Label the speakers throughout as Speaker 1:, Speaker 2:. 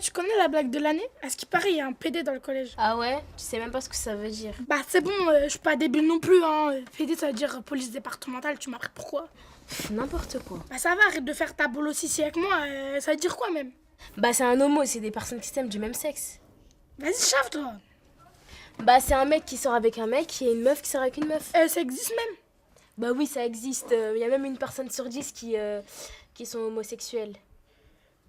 Speaker 1: tu connais la blague de l'année? À ce qui paraît, il y a un PD dans le collège.
Speaker 2: Ah ouais? Tu sais même pas ce que ça veut dire.
Speaker 1: Bah c'est bon, je suis pas débile non plus, hein. PD, ça veut dire police départementale, tu m'as appris pourquoi?
Speaker 2: N'importe quoi.
Speaker 1: Bah ça va, arrête de faire ta boule aussi avec moi, ça veut dire quoi même?
Speaker 2: Bah c'est un homo, c'est des personnes qui s'aiment du même sexe.
Speaker 1: Vas-y, chave toi.
Speaker 2: Bah c'est un mec qui sort avec un mec et une meuf qui sort avec une meuf.
Speaker 1: Ça existe même.
Speaker 2: Bah oui, ça existe. Il y a même une personne sur 10 qui sont homosexuels.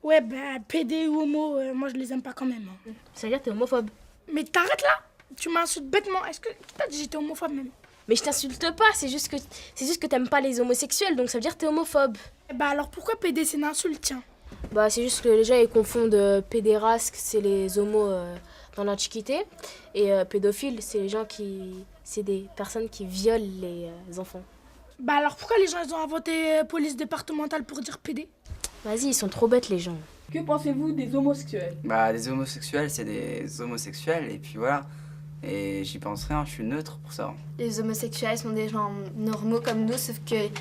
Speaker 1: Ouais, bah PD ou homo, moi je les aime pas quand même, hein.
Speaker 2: Ça veut dire que t'es homophobe.
Speaker 1: Mais t'arrêtes là. Tu m'insultes bêtement. Est-ce que qui t'a dit que j'étais homophobe même?
Speaker 2: Mais je t'insulte pas, c'est juste que t'aimes pas les homosexuels, donc ça veut dire que t'es homophobe.
Speaker 1: Bah alors pourquoi PD c'est une insulte, tiens?
Speaker 2: Bah c'est juste que les gens ils confondent pédérasque, c'est les homos dans l'Antiquité, et pédophile, c'est les gens c'est des personnes qui violent les enfants.
Speaker 1: Bah alors pourquoi les gens ils ont inventé police départementale pour dire PD?
Speaker 2: Vas-y, ils sont trop bêtes les gens.
Speaker 3: Que pensez-vous des homosexuels?
Speaker 4: Bah, des homosexuels, c'est des homosexuels, et puis voilà. Et j'y pense rien, je suis neutre pour ça.
Speaker 5: Les homosexuels sont des gens normaux comme nous, sauf qu'ils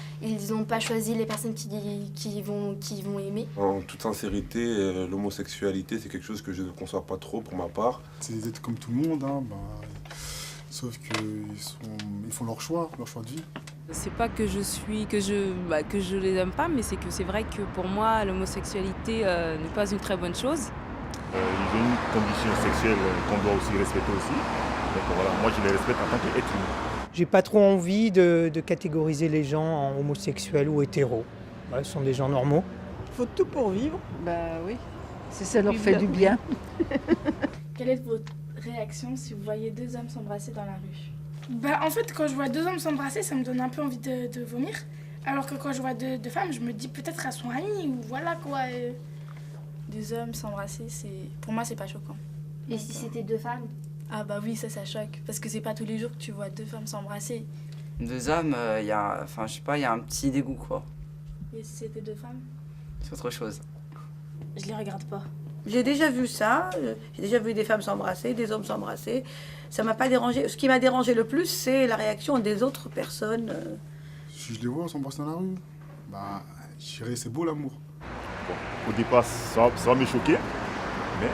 Speaker 5: n'ont pas choisi les personnes qui vont aimer.
Speaker 6: En toute sincérité, l'homosexualité, c'est quelque chose que je ne conçois pas trop pour ma part.
Speaker 7: C'est des êtres comme tout le monde, hein, sauf qu'ils font leur choix de vie.
Speaker 8: C'est pas que je les aime pas, mais c'est que c'est vrai que pour moi, l'homosexualité n'est pas une très bonne chose.
Speaker 9: Ils ont une condition sexuelle qu'on doit aussi respecter aussi. Donc voilà, moi je les respecte en tant qu'être humain.
Speaker 10: J'ai pas trop envie de catégoriser les gens en homosexuels ou hétéros. Ouais, ce sont des gens normaux.
Speaker 3: Il faut tout pour vivre.
Speaker 11: Bah oui, si ça leur fait du bien.
Speaker 12: Quelle est votre réaction si vous voyez deux hommes s'embrasser dans la rue?
Speaker 1: Bah en fait quand je vois deux hommes s'embrasser ça me donne un peu envie de vomir. Alors que quand je vois deux femmes je me dis peut-être elles sont amies ou voilà quoi.
Speaker 12: Deux hommes s'embrasser, pour moi c'est pas choquant.
Speaker 5: Et si c'était deux femmes?
Speaker 12: Ah bah oui, ça choque. Parce que c'est pas tous les jours que tu vois deux femmes s'embrasser.
Speaker 4: Deux hommes, il y a un petit dégoût quoi.
Speaker 12: Et si c'était deux femmes?
Speaker 4: C'est autre chose.
Speaker 2: Je les regarde pas.
Speaker 11: J'ai déjà vu ça, j'ai déjà vu des femmes s'embrasser, des hommes s'embrasser. Ça m'a pas dérangé. Ce qui m'a dérangé le plus, c'est la réaction des autres personnes.
Speaker 7: Si je les vois s'embrasser dans la rue, bah, je dirais c'est beau l'amour.
Speaker 9: Bon, au départ, ça va me choquer, mais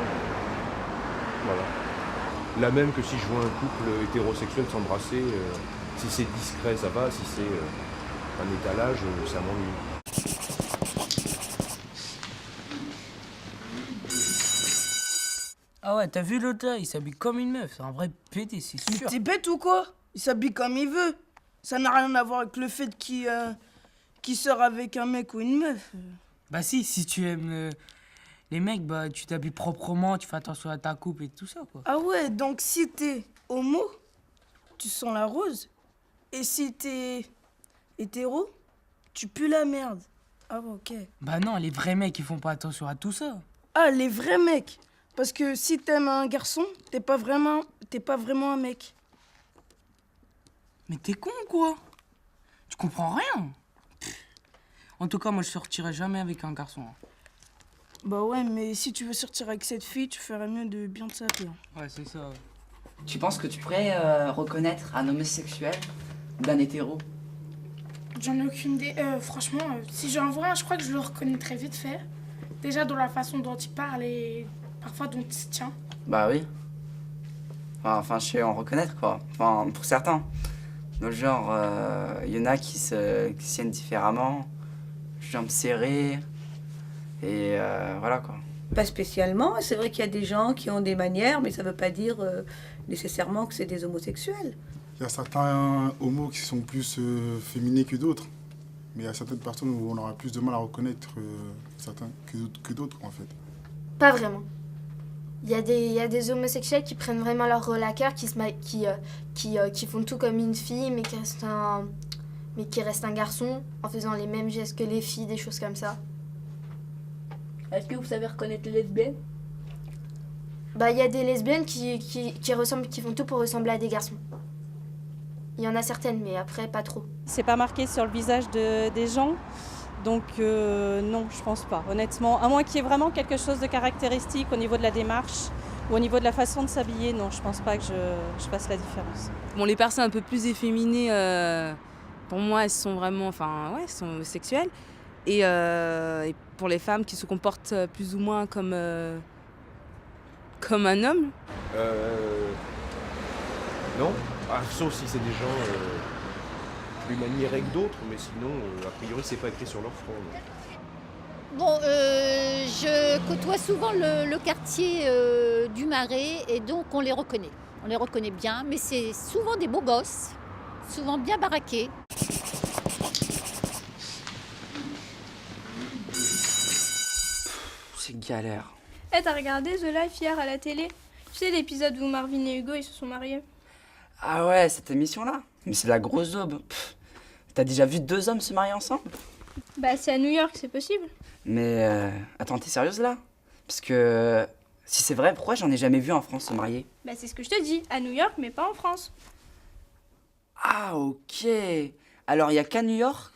Speaker 9: voilà.
Speaker 13: La même que si je vois un couple hétérosexuel s'embrasser, si c'est discret, ça va, si c'est un étalage, ça m'ennuie.
Speaker 14: Ah ouais, t'as vu l'autre là, il s'habille comme une meuf, c'est un vrai pété, c'est sûr.
Speaker 3: Mais t'es bête ou quoi? Il s'habille comme il veut. Ça n'a rien à voir avec le fait qu'il sort avec un mec ou une meuf.
Speaker 14: Bah si tu aimes les mecs, bah tu t'habilles proprement, tu fais attention à ta coupe et tout ça quoi.
Speaker 3: Ah ouais, donc si t'es homo, tu sens la rose. Et si t'es hétéro, tu pues la merde. Ah ouais, ok.
Speaker 14: Bah non, les vrais mecs ils font pas attention à tout ça.
Speaker 3: Ah, les vrais mecs. Parce que si t'aimes un garçon, t'es pas vraiment un mec.
Speaker 14: Mais t'es con quoi? Tu comprends rien. En tout cas, moi je sortirai jamais avec un garçon.
Speaker 3: Bah ouais, mais si tu veux sortir avec cette fille, tu ferais mieux de bien te saper.
Speaker 14: Ouais, c'est ça.
Speaker 4: Tu penses que tu pourrais reconnaître un homosexuel d'un hétéro?
Speaker 1: J'en ai aucune idée. Franchement, si j'en vois un, je crois que je le reconnaîtrais vite fait. Déjà dans la façon dont il parle et parfois dont il se tient.
Speaker 4: Bah oui. Enfin, je sais en reconnaître quoi. Enfin, pour certains. Dans le genre, il y en a qui se tiennent différemment, jambes serrées, et voilà quoi.
Speaker 11: Pas spécialement. C'est vrai qu'il y a des gens qui ont des manières, mais ça veut pas dire nécessairement que c'est des homosexuels.
Speaker 7: Il y a certains homos qui sont plus féminins que d'autres. Mais il y a certaines personnes où on aura plus de mal à reconnaître certains que d'autres en fait.
Speaker 5: Pas vraiment. Il y a des homosexuels qui prennent vraiment leur rôle à cœur, qui font tout comme une fille, mais qui restent un garçon, en faisant les mêmes gestes que les filles, des choses comme ça.
Speaker 3: Est-ce que vous savez reconnaître les lesbiennes?
Speaker 5: Bah, il y a des lesbiennes qui font tout pour ressembler à des garçons. Il y en a certaines, mais après, pas trop.
Speaker 8: C'est pas marqué sur le visage des gens, donc non, je pense pas, honnêtement. À moins qu'il y ait vraiment quelque chose de caractéristique au niveau de la démarche ou au niveau de la façon de s'habiller, non, je pense pas que je fasse la différence.
Speaker 15: Bon, les personnes un peu plus efféminées, pour moi, elles sont vraiment, elles sont sexuelles. Et pour les femmes qui se comportent plus ou moins comme Comme un homme?
Speaker 13: Non. Ah, sauf si c'est des gens plus maniérés que d'autres, mais sinon, a priori, c'est pas écrit sur leur front. Non.
Speaker 16: Bon, je côtoie souvent le quartier du Marais et donc on les reconnaît. On les reconnaît bien, mais c'est souvent des beaux gosses, souvent bien baraqués.
Speaker 4: C'est galère.
Speaker 17: Eh, t'as regardé The Life hier à la télé? Tu sais l'épisode où Marvin et Hugo ils se sont mariés?
Speaker 4: Ah ouais, cette émission-là? Mais c'est la grosse daube. T'as déjà vu 2 hommes se marier ensemble?
Speaker 17: Bah c'est à New York, c'est possible.
Speaker 4: Mais attends, t'es sérieuse là? Parce que si c'est vrai, pourquoi j'en ai jamais vu en France se marier?
Speaker 17: Bah c'est ce que je te dis, à New York mais pas en France.
Speaker 4: Ah ok. Alors il y a qu'à New York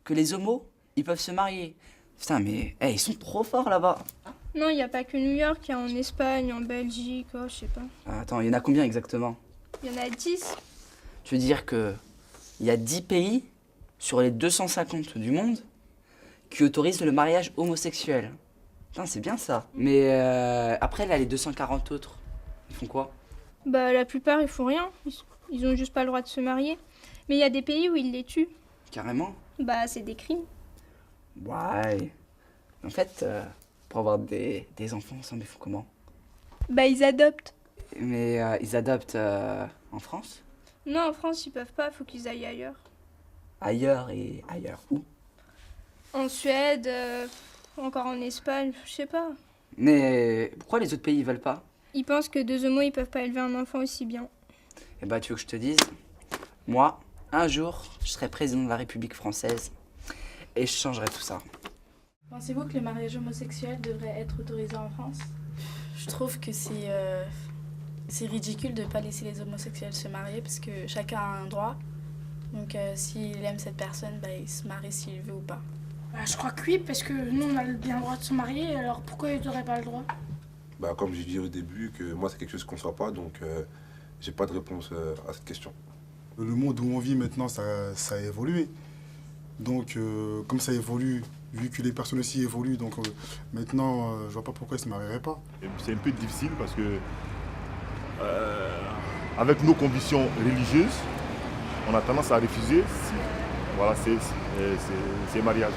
Speaker 4: que les homos, ils peuvent se marier. Putain mais ils sont trop forts là-bas.
Speaker 17: Non, il n'y a pas que New York, il y a en Espagne, en Belgique, je sais pas.
Speaker 4: Attends, il y en a combien exactement?
Speaker 17: Il y en a 10.
Speaker 4: Tu veux dire que il y a 10 pays sur les 250 du monde qui autorisent le mariage homosexuel. Putain, c'est bien ça. Mais après, là, les 240 autres, ils font quoi?
Speaker 17: Bah la plupart ils font rien, ils ont juste pas le droit de se marier. Mais il y a des pays où ils les tuent.
Speaker 4: Carrément?
Speaker 17: Bah c'est des crimes.
Speaker 4: Ouais. En fait, pour avoir des enfants ensemble, ils font comment?
Speaker 17: Bah ils adoptent.
Speaker 4: Mais ils adoptent en France?
Speaker 17: Non, en France ils peuvent pas, faut qu'ils aillent ailleurs.
Speaker 4: Ailleurs et ailleurs où?
Speaker 17: En Suède, encore en Espagne, je sais pas.
Speaker 4: Mais pourquoi les autres pays ils veulent pas?
Speaker 17: Ils pensent que 2 homos ils peuvent pas élever un enfant aussi bien.
Speaker 4: Eh bah tu veux que je te dise? Moi, un jour, je serai président de la République française et je changerai tout ça.
Speaker 12: Pensez-vous que le mariage homosexuel devrait être autorisé en France?
Speaker 18: Je trouve que c'est ridicule de ne pas laisser les homosexuels se marier parce que chacun a un droit. Donc s'il aime cette personne, il se marie s'il veut ou pas.
Speaker 1: Bah, je crois que oui, parce que nous on a bien le droit de se marier, alors pourquoi ils n'auraient pas le droit?
Speaker 6: Bah, comme j'ai dit au début, que moi c'est quelque chose qu'on ne soit pas, donc j'ai pas de réponse à cette question.
Speaker 7: Le monde où on vit maintenant, ça a évolué. Donc, comme ça évolue, vu que les personnes aussi évoluent, donc maintenant, je vois pas pourquoi ils se marieraient pas.
Speaker 9: C'est un peu difficile parce que, avec nos convictions religieuses, on a tendance à refuser ces mariages.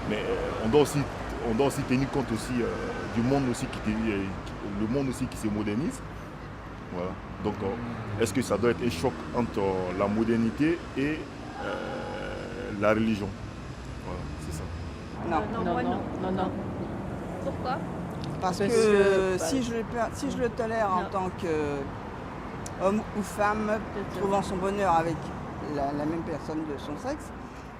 Speaker 9: Mais on doit aussi tenir compte aussi du monde aussi le monde aussi qui se modernise. Voilà. Donc, est-ce que ça doit être un choc entre la modernité et la religion? Voilà, c'est ça.
Speaker 19: Non.
Speaker 17: Pourquoi?
Speaker 19: Parce que si je le tolère en tant qu'homme ou femme trouvant son bonheur avec la même personne de son sexe,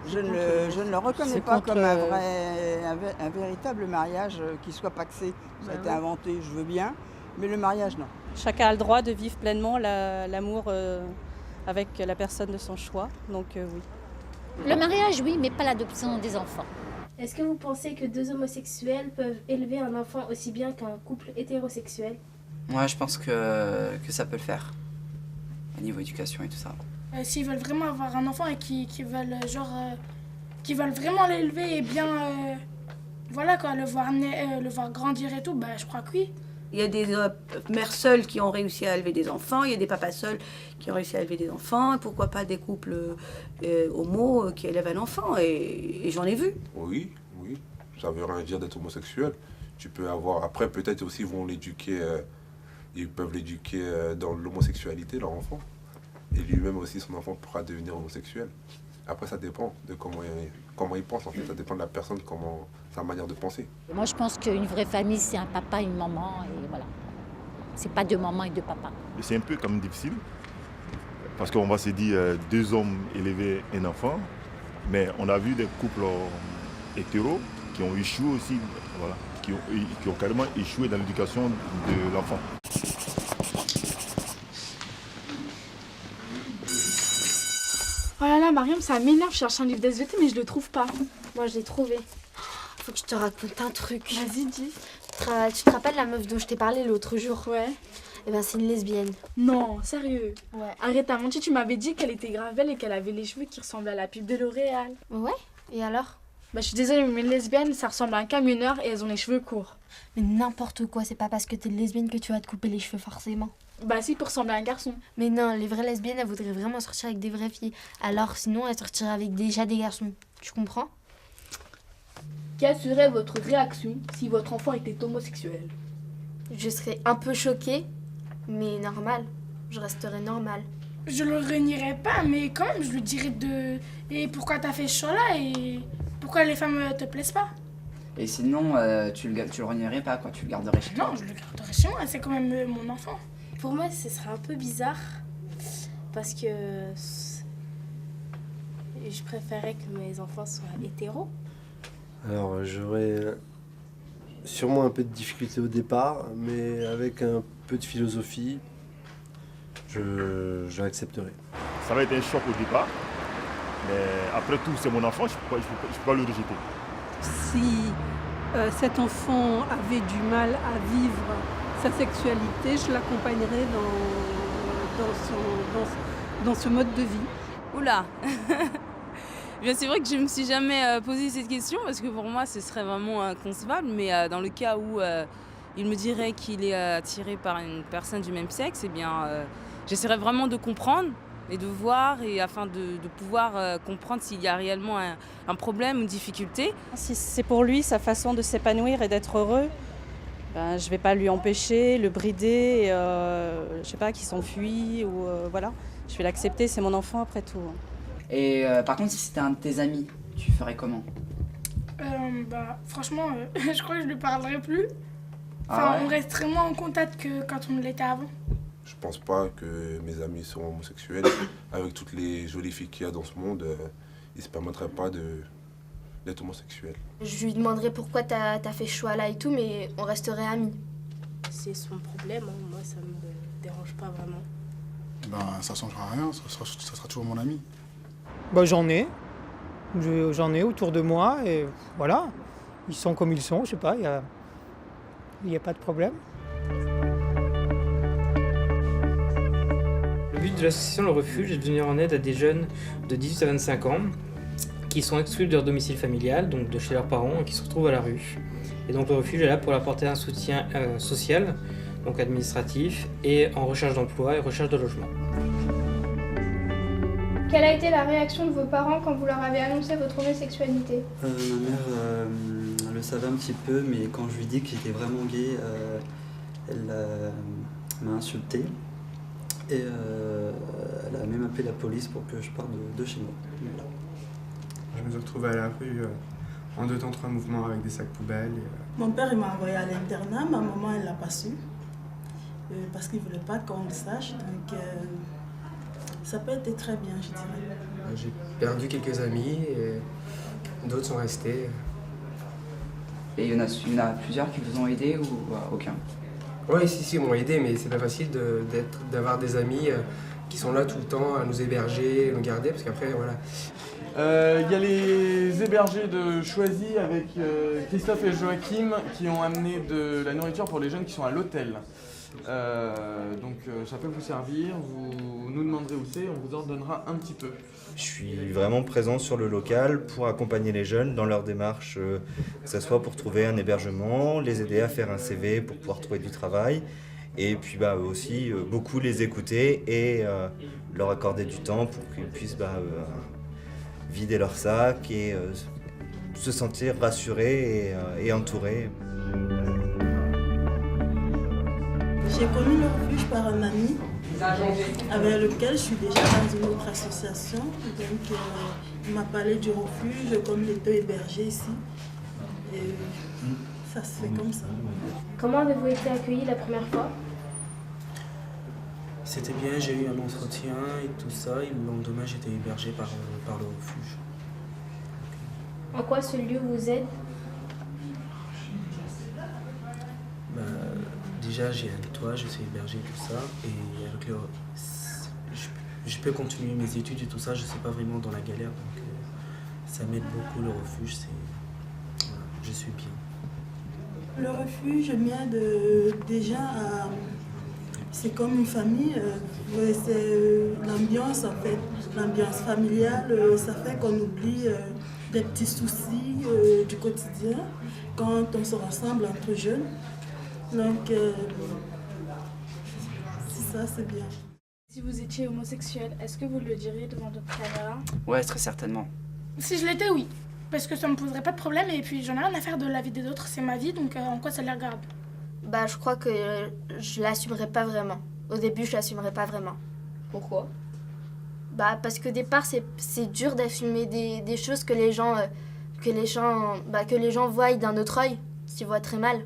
Speaker 19: je ne le reconnais pas comme un véritable mariage qui soit paxé. Ça a été inventé, je veux bien, mais le mariage, non.
Speaker 8: Chacun a le droit de vivre pleinement l'amour avec la personne de son choix, donc oui.
Speaker 16: Le mariage, oui, mais pas l'adoption des enfants.
Speaker 2: Est-ce que vous pensez que 2 homosexuels peuvent élever un enfant aussi bien qu'un couple hétérosexuel?
Speaker 4: Ouais, je pense que ça peut le faire. Au niveau éducation et tout ça.
Speaker 1: S'ils veulent vraiment avoir un enfant et qui veulent vraiment l'élever et bien voilà quoi, le voir grandir et tout, bah je crois que oui.
Speaker 11: Il y a des mères seules qui ont réussi à élever des enfants, il y a des papas seuls qui ont réussi à élever des enfants, et pourquoi pas des couples homo qui élèvent un enfant, et j'en ai vu.
Speaker 6: Oui, ça veut rien dire d'être homosexuel. Tu peux avoir, après peut-être aussi ils peuvent l'éduquer dans l'homosexualité, leur enfant. Et lui-même aussi, son enfant pourra devenir homosexuel. Après, ça dépend de comment il pense, en fait. Ça dépend de la personne, sa manière de penser.
Speaker 16: Moi, je pense qu'une vraie famille, c'est un papa et une maman, et voilà. C'est pas 2 mamans et 2 papas.
Speaker 9: C'est un peu quand même difficile, parce qu'on va se dire 2 hommes élever un enfant, mais on a vu des couples hétéros qui ont échoué aussi, voilà, qui ont carrément échoué dans l'éducation de l'enfant.
Speaker 12: Oh là là, Mariam, ça m'énerve, je cherche un livre d'SVT mais je le trouve pas.
Speaker 2: Moi, je l'ai trouvé. Faut que je te raconte un truc.
Speaker 12: Vas-y, dis.
Speaker 2: Tu te rappelles la meuf dont je t'ai parlé l'autre jour?
Speaker 12: Ouais.
Speaker 2: Eh ben, c'est une lesbienne.
Speaker 12: Non, sérieux?
Speaker 2: Ouais.
Speaker 12: Arrête, t'as menti, tu m'avais dit qu'elle était grave belle et qu'elle avait les cheveux qui ressemblaient à la pub de L'Oréal.
Speaker 2: Ouais? Et alors?
Speaker 12: Bah, je suis désolée, mais les lesbiennes, ça ressemble à un camionneur et elles ont les cheveux courts.
Speaker 5: Mais n'importe quoi, c'est pas parce que t'es lesbienne que tu vas te couper les cheveux forcément.
Speaker 12: Bah si, pour ressembler à un garçon.
Speaker 5: Mais non, les vraies lesbiennes, elles voudraient vraiment sortir avec des vraies filles. Alors sinon, elles sortiraient avec déjà des garçons. Tu comprends?
Speaker 12: Quelle serait votre réaction si votre enfant était homosexuel?
Speaker 5: Je serais un peu choquée, mais normal. Je resterais normale.
Speaker 1: Je le renierais pas, mais quand même, je lui dirais de... Et pourquoi t'as fait ce choix-là et pourquoi les femmes te plaisent pas?
Speaker 4: Et sinon, tu le renierais pas, quoi, tu le garderais chez toi?
Speaker 1: Non, je le garderais chez moi, c'est quand même mon enfant.
Speaker 2: Pour moi, ce serait un peu bizarre parce que je préférais que mes enfants soient hétéros.
Speaker 20: Alors, j'aurais sûrement un peu de difficulté au départ, mais avec un peu de philosophie, je l'accepterai.
Speaker 9: Ça va être un choc au départ, mais après tout, c'est mon enfant, je ne peux pas le rejeter.
Speaker 21: Si cet enfant avait du mal à vivre sa sexualité, je l'accompagnerais dans ce mode de vie.
Speaker 15: Oula. Bien, c'est vrai que je ne me suis jamais posé cette question parce que pour moi ce serait vraiment inconcevable, mais dans le cas où il me dirait qu'il est attiré par une personne du même sexe, eh bien j'essaierais vraiment de comprendre et de voir et afin de pouvoir comprendre s'il y a réellement un problème, une difficulté.
Speaker 8: Si c'est pour lui sa façon de s'épanouir et d'être heureux, ben, je ne vais pas lui empêcher, le brider, je sais pas, qu'il s'enfuit ou voilà. Je vais l'accepter, c'est mon enfant après tout.
Speaker 4: Et par contre, si c'était un de tes amis, tu ferais comment?
Speaker 1: Bah, franchement, je crois que je lui parlerai plus. Enfin,
Speaker 4: Ah ouais?
Speaker 1: on resterait moins en contact que quand on l'était avant.
Speaker 6: Je pense pas que mes amis sont homosexuels. Avec toutes les jolies filles qu'il y a dans ce monde, ils se permettraient pas d'être homosexuels.
Speaker 5: Je lui demanderais pourquoi t'as fait ce choix-là et tout, mais on resterait amis.
Speaker 2: C'est son problème, hein. Moi ça me dérange pas vraiment.
Speaker 7: Ben, ça changera rien, ça sera toujours mon ami.
Speaker 10: Bah, j'en ai autour de moi et voilà. Ils sont comme ils sont, je sais pas, il n'y a pas de problème.
Speaker 22: Le but de l'association Le Refuge est de venir en aide à des jeunes de 18 à 25 ans qui sont exclus de leur domicile familial, donc de chez leurs parents, et qui se retrouvent à la rue. Et donc le refuge est là pour leur apporter un soutien social, donc administratif, et en recherche d'emploi et recherche de logement.
Speaker 17: Quelle a été la réaction de vos parents quand vous leur avez annoncé votre homosexualité?
Speaker 23: Ma mère elle le savait un petit peu, mais quand je lui dis que j'étais vraiment gay, elle m'a insulté. Et elle a même appelé la police pour que je parte de chez moi. Voilà.
Speaker 24: Je me suis retrouvé à la rue en 2 temps 3 mouvements avec des sacs poubelles.
Speaker 25: Mon père il m'a envoyé à l'internat, ma maman elle l'a pas su. Parce qu'il ne voulait pas qu'on le sache. Donc ça peut être très bien, je dirais.
Speaker 24: J'ai perdu quelques amis et d'autres sont restés.
Speaker 4: Et il y en a plusieurs qui vous ont aidé ou aucun?
Speaker 24: Oui, si, ils m'ont aidé, mais c'est pas facile d'avoir des amis qui sont là tout le temps à nous héberger, nous garder, parce qu'après, voilà.
Speaker 26: Il y a les hébergés de Choisy avec Christophe et Joachim qui ont amené de la nourriture pour les jeunes qui sont à l'hôtel. Donc ça peut vous servir, vous nous demanderez où c'est, on vous en donnera un petit peu.
Speaker 27: Je suis vraiment présent sur le local pour accompagner les jeunes dans leur démarche, que ce soit pour trouver un hébergement, les aider à faire un CV pour pouvoir trouver du travail, et puis aussi beaucoup les écouter et leur accorder du temps pour qu'ils puissent vider leur sac et se sentir rassurés et entourés.
Speaker 25: J'ai connu le refuge par un ami avec lequel je suis déjà dans une autre association. Donc il m'a parlé du refuge, comme il était hébergé ici. Et ça se fait comme ça.
Speaker 2: Comment avez-vous été accueillis la première fois?
Speaker 24: C'était bien, j'ai eu un entretien et tout ça, et le lendemain j'étais hébergé par le refuge.
Speaker 2: En quoi ce lieu vous aide?
Speaker 24: Déjà j'ai un toit, je suis hébergé tout ça, et avec je peux continuer mes études et tout ça, je ne suis pas vraiment dans la galère, donc ça m'aide beaucoup le refuge, voilà, je suis bien.
Speaker 25: Le refuge m'aide déjà à... C'est comme une famille, c'est l'ambiance en fait, l'ambiance familiale, ça fait qu'on oublie des petits soucis du quotidien quand on se rassemble entre jeunes. Donc, c'est ça, c'est bien.
Speaker 12: Si vous étiez homosexuel, est-ce que vous le diriez devant d'autres caméras?
Speaker 4: Ouais, très certainement.
Speaker 1: Si je l'étais, oui. Parce que ça me poserait pas de problème et puis j'en ai rien à faire de la vie des autres, c'est ma vie, donc en quoi ça les regarde?
Speaker 5: Bah, je crois que je l'assumerai pas vraiment. Au début, je l'assumerai pas vraiment.
Speaker 2: Pourquoi?
Speaker 5: Bah, parce qu'au départ, c'est dur d'assumer des choses que les gens voient d'un autre œil, qui voient très mal.